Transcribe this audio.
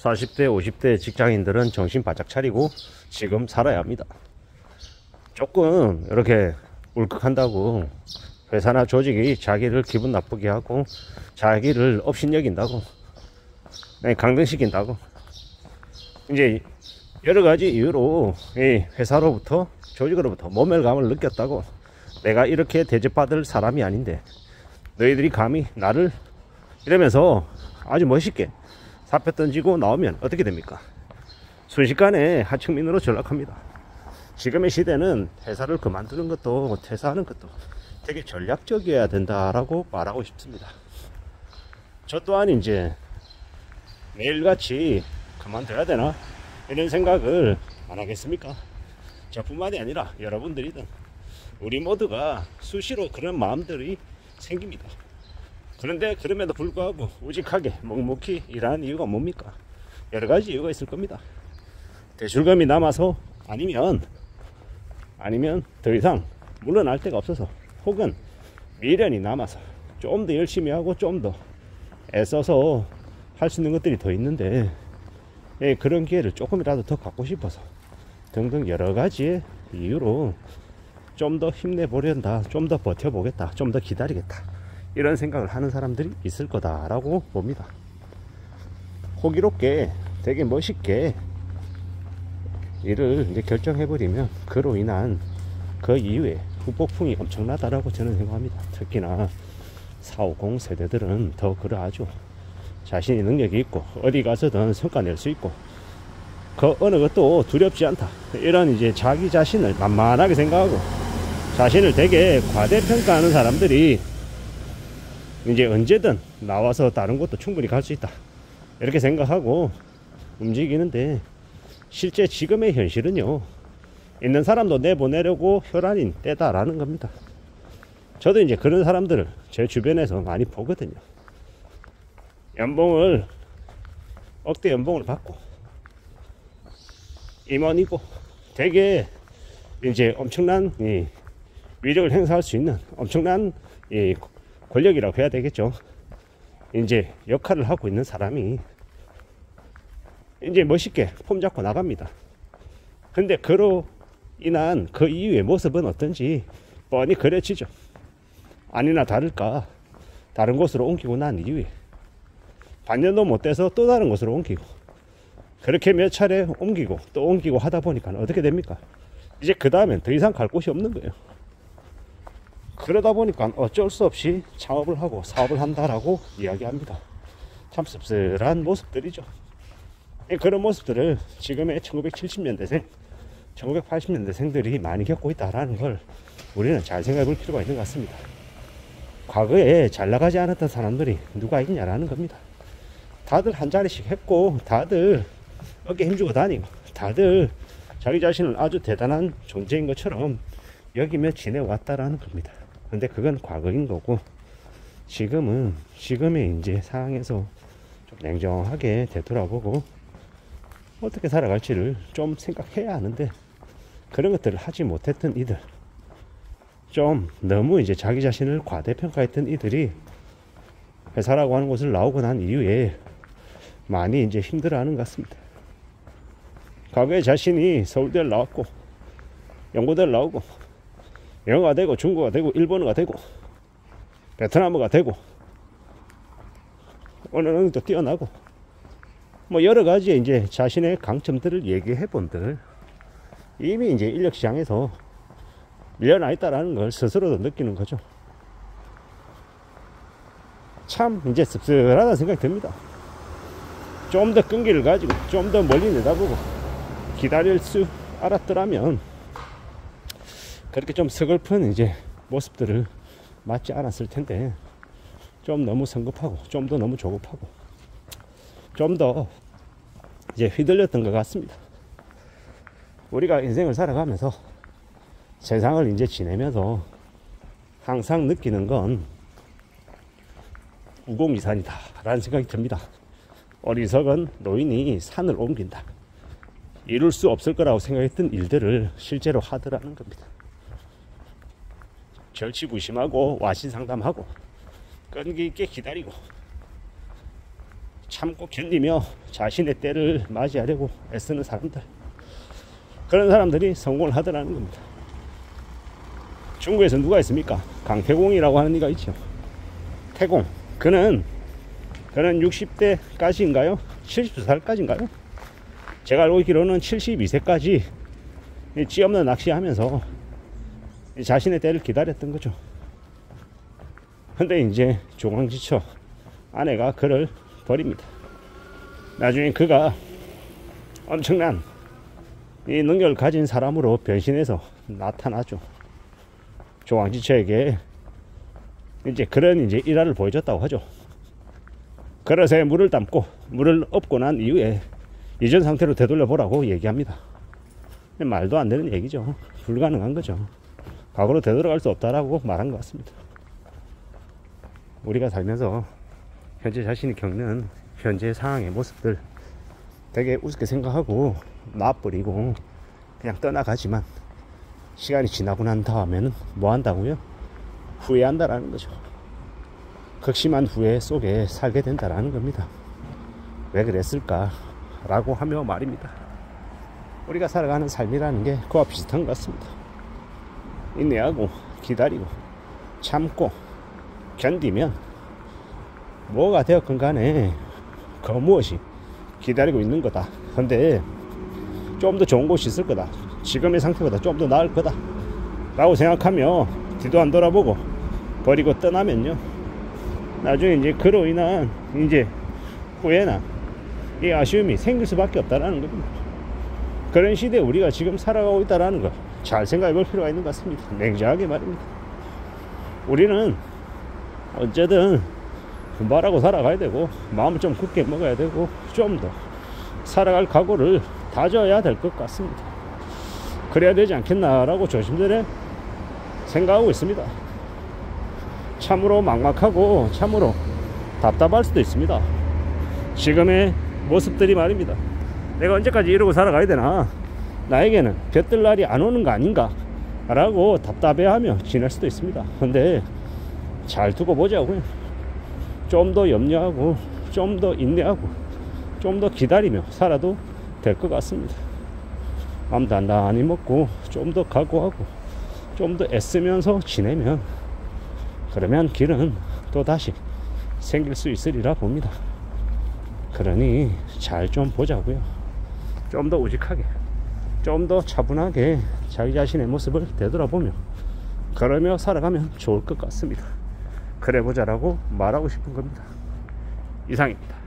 40대 50대 직장인들은 정신 바짝 차리고 지금 살아야 합니다. 조금 이렇게 울컥한다고 회사나 조직이 자기를 기분 나쁘게 하고 자기를 업신여긴다고 강등시킨다고 이제 여러가지 이유로 회사로부터 조직으로부터 모멸감을 느꼈다고 내가 이렇게 대접받을 사람이 아닌데 너희들이 감히 나를 이러면서 아주 멋있게 사표 던지고 나오면 어떻게 됩니까? 순식간에 하층민으로 전락합니다. 지금의 시대는 회사를 그만두는 것도 퇴사하는 것도 되게 전략적이어야 된다라고 말하고 싶습니다. 저 또한 이제 매일같이 그만둬야 되나 이런 생각을 안 하겠습니까? 저뿐만이 아니라 여러분들이든 우리 모두가 수시로 그런 마음들이 생깁니다. 그런데 그럼에도 불구하고 우직하게 묵묵히 일하는 이유가 뭡니까? 여러가지 이유가 있을 겁니다. 대출금이 남아서 아니면 더 이상 물러날 데가 없어서 혹은 미련이 남아서 좀 더 열심히 하고 좀 더 애써서 할 수 있는 것들이 더 있는데 그런 기회를 조금이라도 더 갖고 싶어서 등등 여러가지의 이유로 좀 더 힘내보련다, 좀 더 버텨보겠다, 좀 더 기다리겠다 이런 생각을 하는 사람들이 있을 거다라고 봅니다. 호기롭게 되게 멋있게 일을 이제 결정해버리면 그로 인한 그 이후에 후폭풍이 엄청나다라고 저는 생각합니다. 특히나 450 세대들은 더 그러하죠. 자신이 능력이 있고 어디 가서든 성과 낼 수 있고 그 어느 것도 두렵지 않다 이런 이제 자기 자신을 만만하게 생각하고 자신을 되게 과대평가하는 사람들이 이제 언제든 나와서 다른 곳도 충분히 갈 수 있다 이렇게 생각하고 움직이는데 실제 지금의 현실은요 있는 사람도 내보내려고 혈안인 때다라는 겁니다. 저도 이제 그런 사람들을 제 주변에서 많이 보거든요. 연봉을 억대 연봉을 받고 임원이고 되게 이제 엄청난 위력을 행사할 수 있는 엄청난 권력이라고 해야 되겠죠. 이제 역할을 하고 있는 사람이 이제 멋있게 폼 잡고 나갑니다. 근데 그로 인한 그 이후의 모습은 어떤지 뻔히 그려지죠. 아니나 다를까 다른 곳으로 옮기고 난 이후에 반년도 못 돼서 또 다른 곳으로 옮기고 그렇게 몇 차례 옮기고 또 옮기고 하다 보니까 어떻게 됩니까? 이제 그 다음엔 더 이상 갈 곳이 없는 거예요. 그러다 보니까 어쩔 수 없이 창업을 하고 사업을 한다라고 이야기합니다. 참 씁쓸한 모습들이죠. 그런 모습들을 지금의 1970년대생 1980년대생들이 많이 겪고 있다는 걸 우리는 잘 생각해 볼 필요가 있는 것 같습니다. 과거에 잘 나가지 않았던 사람들이 누가 있냐라는 겁니다. 다들 한 자리씩 했고 다들 어깨 힘주고 다니고 다들 자기 자신을 아주 대단한 존재인 것처럼 여기며 지내왔다라는 겁니다. 근데 그건 과거인 거고 지금의 이제 상황에서 좀 냉정하게 되돌아보고 어떻게 살아갈지를 좀 생각해야 하는데 그런 것들을 하지 못했던 이들 좀 너무 이제 자기 자신을 과대평가했던 이들이 회사라고 하는 곳을 나오고 난 이후에 많이 이제 힘들어하는 것 같습니다. 과거에 자신이 서울대를 나왔고 연고대를 나오고 영어가 되고 중국어가 되고 일본어가 되고 베트남어가 되고 어느 정도 뛰어나고 뭐 여러 가지 이제 자신의 강점들을 얘기해 본들 이미 이제 인력 시장에서 밀려나 있다라는 걸 스스로도 느끼는 거죠. 참 이제 씁쓸하다는 생각이 듭니다. 좀 더 끈기를 가지고 좀 더 멀리 내다보고 기다릴 수 알았더라면 그렇게 좀 서글픈 이제 모습들을 맞지 않았을 텐데 좀 너무 성급하고 좀 더 너무 조급하고 좀 더 이제 휘둘렸던 것 같습니다. 우리가 인생을 살아가면서 세상을 이제 지내면서 항상 느끼는 건 우공이산이다 라는 생각이 듭니다. 어리석은 노인이 산을 옮긴다. 이룰 수 없을 거라고 생각했던 일들을 실제로 하더라는 겁니다. 절치부심하고 와신상담하고 끈기 있게 기다리고 참고 견디며 자신의 때를 맞이하려고 애쓰는 사람들, 그런 사람들이 성공을 하더라는 겁니다. 중국에서 누가 있습니까? 강태공이라고 하는 이가 있죠. 태공, 그는 60대까지인가요? 70살까지인가요? 제가 알고 있기로는 72세까지 찌 없는 낚시하면서 자신의 때를 기다렸던 거죠. 근데 이제 조강지처 아내가 그를 버립니다. 나중에 그가 엄청난 이 능력을 가진 사람으로 변신해서 나타나죠. 조강지처에게 이제 그런 이제 일화를 보여줬다고 하죠. 그릇에 물을 담고 물을 엎고 난 이후에 이전 상태로 되돌려 보라고 얘기합니다. 말도 안 되는 얘기죠. 불가능한 거죠. 과거로 되돌아갈 수 없다라고 말한 것 같습니다. 우리가 살면서 현재 자신이 겪는 현재 상황의 모습들 되게 우습게 생각하고 놔버리고 그냥 떠나가지만, 시간이 지나고 난 다음에는 뭐 한다고요? 후회한다라는 거죠. 극심한 후회 속에 살게 된다라는 겁니다. 왜 그랬을까? 라고 하며 말입니다. 우리가 살아가는 삶이라는 게 그와 비슷한 것 같습니다. 인내하고 기다리고 참고 견디면 뭐가 되었건 간에 그 무엇이 기다리고 있는 거다. 근데 좀 더 좋은 곳이 있을 거다. 지금의 상태보다 좀 더 나을 거다 라고 생각하며 뒤도 안 돌아보고 버리고 떠나면요, 나중에 이제 그로 인한 이제 후회나 이 아쉬움이 생길 수밖에 없다라는 겁니다. 그런 시대에 우리가 지금 살아가고 있다라는 거 잘 생각해 볼 필요가 있는 것 같습니다. 냉정하게 말입니다. 우리는 어쨌든 분발하고 살아가야 되고, 마음을 좀 굳게 먹어야 되고, 좀 더 살아갈 각오를 다져야 될 것 같습니다. 그래야 되지 않겠나라고 조심스레 생각하고 있습니다. 참으로 막막하고 참으로 답답할 수도 있습니다. 지금의 모습들이 말입니다. 내가 언제까지 이러고 살아가야 되나, 나에게는 볕들 날이 안 오는 거 아닌가 라고 답답해하며 지낼 수도 있습니다. 근데 잘 두고 보자고요. 좀 더 염려하고 좀 더 인내하고 좀 더 기다리며 살아도 될 것 같습니다. 마음 단단히 먹고 좀 더 각오하고 좀 더 애쓰면서 지내면, 그러면 길은 또 다시 생길 수 있으리라 봅니다. 그러니 잘 좀 보자고요. 좀 더 우직하게, 좀 더 차분하게 자기 자신의 모습을 되돌아보며 그러며 살아가면 좋을 것 같습니다. 그래 보자라고 말하고 싶은 겁니다. 이상입니다.